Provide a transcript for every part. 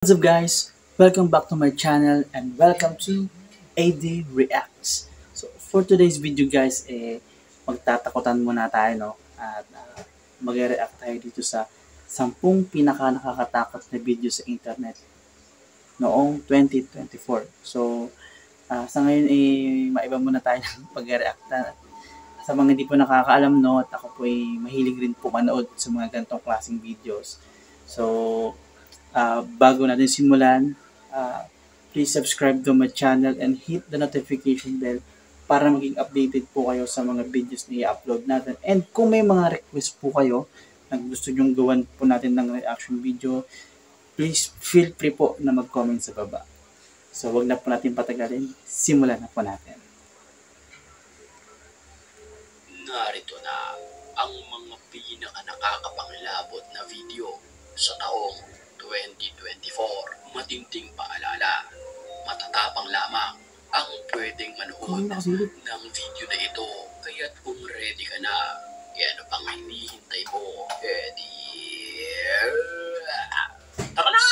What's up guys? Welcome back to my channel and welcome to AD Reacts. So for today's video guys, magtatakutan muna tayo no? At mag-react tayo dito sa 10 pinaka nakakatakot na video sa internet noong 2024. So sa ngayon maiba muna tayo ng pag-react na. Sa mga hindi po nakakaalam no, at ako po ay mahilig rin po manood sa mga ganitong klaseng videos. So bago natin simulan, please subscribe to my channel and hit the notification bell para maging updated po kayo sa mga videos na i-upload natin. And kung may mga request po kayo na gusto nyong gawan po natin ng reaction video, please feel free po na mag-comment sa baba. So wag na po natin patagalin, simulan na po natin. Narito na ang mga pinaka-nakakapanglabot na video sa taong 2024. Matinding paalala, matatapang lamang ang pwedeng manood ng video na ito. Kaya't kung ready ka na, ano pang hinihintay mo? Tara na!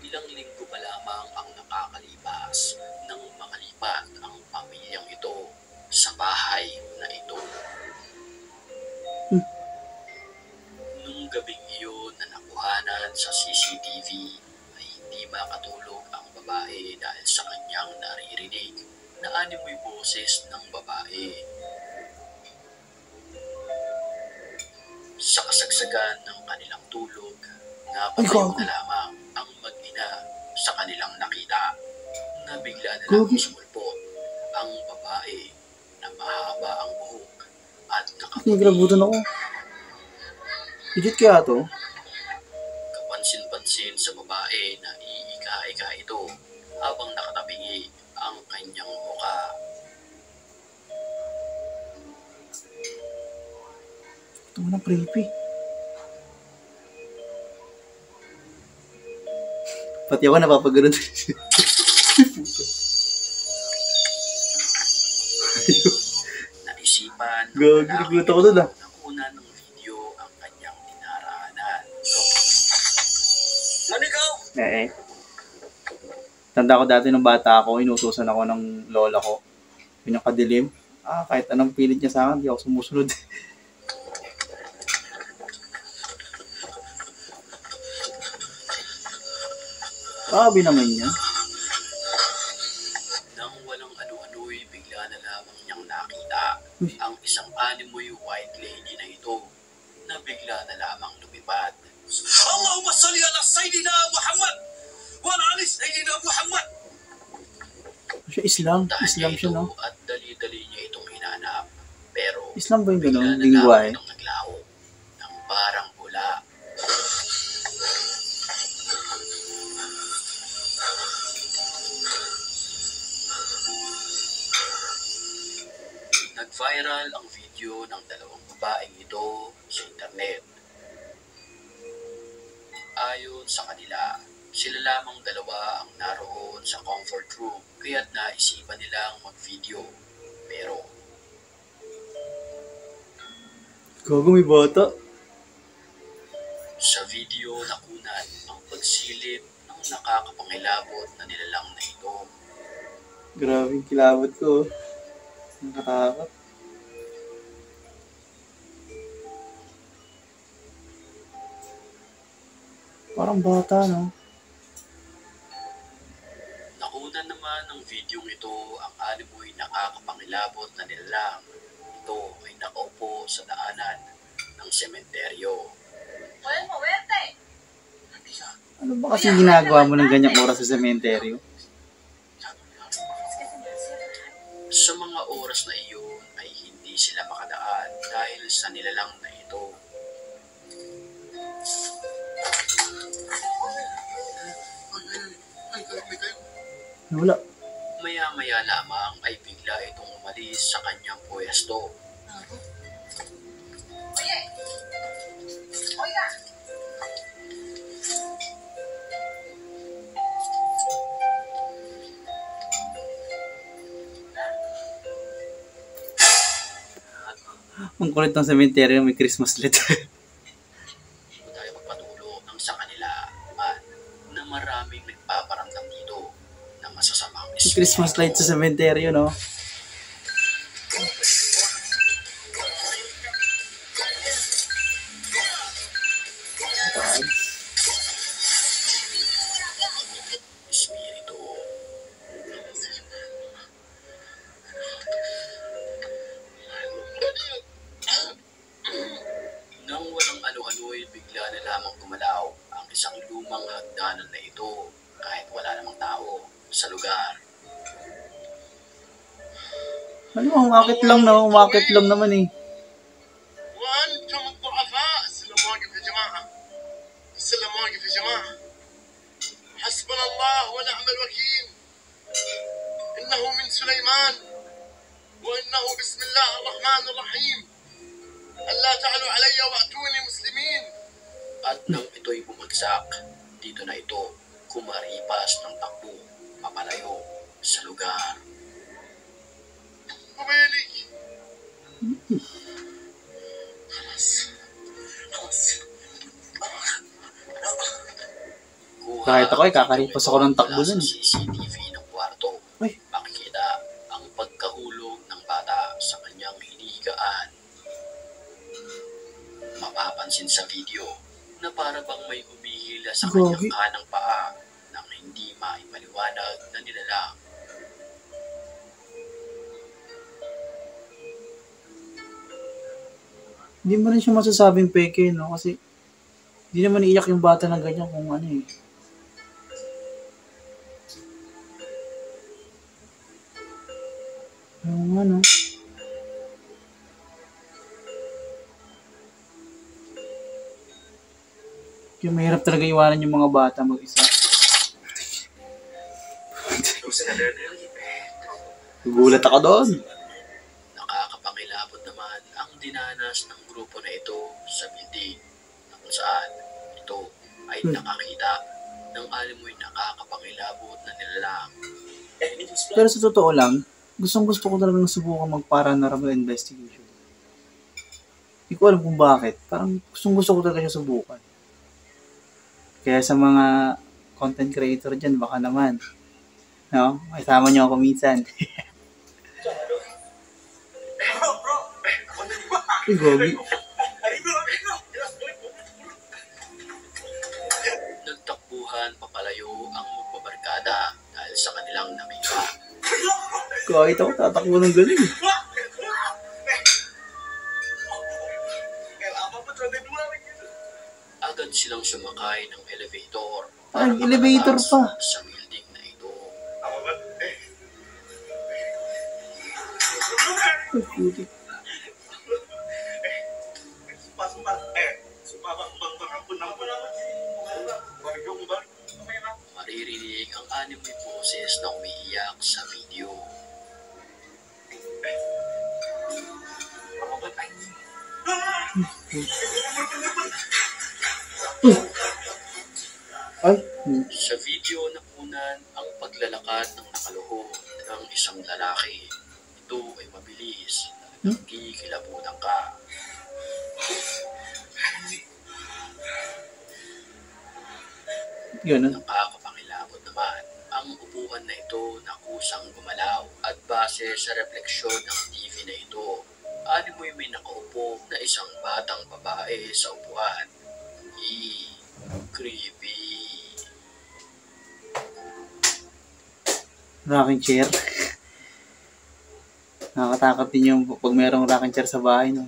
Ilang linggo pa lamang ang nakakalipas nang makalipat ang pamilyang ito sa bahay na ito. Nung gabing iyon na nakuhanan sa CCTV ay hindi makatulog ang babae dahil sa kanyang naririnig na animoy boses ng babae. Sa kasagsagan ng kanilang tulog, napatayo na lamang ang mag-ina sa kanilang nakita na bigla na lang sumulpot ang babae na mahaba ang buhok at nakaputi. Nagrabutan ako. Higit kaya to? Kapansin-pansin sa babae na iika-ika ito habang nakatabingi ang kanyang muka. Ito mo na creepy. Pati ako napapagano'n. Naisipan Gagawin ako doon nakuna ng video ang kanyang dinaraanan. Ano ikaw? Tanda ko dati nung bata ako, inutusan ako ng lola ko. Pinakadilim. Kahit anong pilit niya sa akin, di ako sumusunod. Sabi naman niya. Nang walang ano-ano'y bigla na lamang niyang nakita ang isang animoy white lady na ito na bigla na lamang lumipad. Allahumma salli ala Sayyidina Muhammad wa ala ali Sayyidina Muhammad. Siya Islam siya no? At dali-dali niya itong hinanap. Pero Islam ba yung bigla gano'n? na Lingwa lamang itong naglaho ng parang pula. Nag-viral ang video ng dalawang babaeng ito sa internet. Ayon sa kanila, sila lamang dalawa ang naroon sa comfort room kaya't naisipan nilang mag-video. Pero Gago, may bata. sa video nakunan ang pagsilip ng nakakapangilabot na nilalang na ito. Grabe yung kilabot ko. Nakatakot. Parang bata, no? Nakunan naman ng video ito ang animoy nakakapangilabot na nilalang. Ito ay nakaupo sa daanan ng sementeryo. Ano ba kasi ginagawa mo ng ganyang oras sa sementeryo? Sa mga oras na iyon ay hindi sila makadaan dahil sa nilalang na ito. Wala. Maya-maya lamang ay bigla itong umalis sa kanyang pwesto. Ang kulit ng cemetery, may Christmas light. Kung tayo magpatulo ang sa kanila at na maraming nagpaparamdam dito na masasamang Christmas light sa cemetery, no? espiritu. Nang walang ano-ano'y bigla na lamang gumalaw ang isang lumang hagdanan na ito kahit wala namang tao sa lugar. Ano, umakit lang, no? Umakit lang naman, eh. وأنتم الضعفاء السلام واقف يا جماعة السلام واقف يا جماعة حسبنا الله ونعم الوكيل إنه من سليمان وإنه بسم الله الرحمن الرحيم ألا تعلوا علي وأتوني مسلمين. At nang ito'y bumagsak, dito na ito kumaripas ng takbo papalayo sa lugar. وبيلك خلاص خلاص Kahit ako, kakaripas ako ng takbo mula dun. sa CCTV ng kwarto. Uy. Makikita ang pagkahulog ng bata sa kanyang hinihigaan. Mapapansin sa video na para bang may humihila sa kanyang Gogi. kanang paa nang hindi maipaliwanag na nilalang. Hindi mo rin siya masasabing peke, no? Kasi hindi naman iiyak yung bata ng ganyan kung ano, eh. Yung ano. Yung mahirap talaga iwanan yung mga bata mag-isa. Gugulat ako doon. Nakakapangilabot naman ang dinanas ng grupo na ito sa building na kung saan ito ay nakakita ng alimoy nakakapangilabot na nilalang. Pero sa totoo lang, gusto ko talagang subukan mag-paranormal investigation. Hindi ko alam kung bakit. Parang gusto ko talaga siya subukan. Kaya sa mga content creator dyan, baka naman. No? Kasama niyo ako minsan. Uy, gogi. Nagtakbuhan papalayo ang magbabarkada dahil sa kanilang namita. Kahit ako tatakbo ng galing. Agad silang sumakay ng elevator Ay, elevator makalabas pa. sa building na ito. Uy, puti. Maririnig ang animoy boses na umiiyak sa video. Ay, Sa video napunan ang paglalakad ng nakaluhod ng isang lalaki. Ito ay mabilis. Kikilabutan ka. ganun. Nakakapangilabot naman ang upuan na ito na kusang gumalaw at base sa refleksyon ng TV na ito, animoy may nakaupo na isang batang babae sa upuan. Creepy. Rocking chair. Nakakatakot din yung pag mayroong rocking chair sa bahay, no?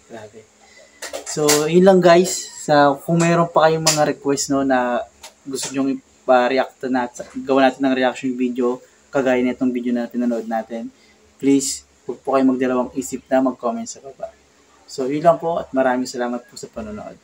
Grabe. So, yun lang guys. Kung mayroon pa kayong mga request, no, na gusto nyo ipa-react natin, gawa natin ng reaction video, kagaya nitong video na pinanood natin, please, huwag po kayo magdalawang isip na mag-comment sa baba. So, yun lang po at maraming salamat po sa panonood.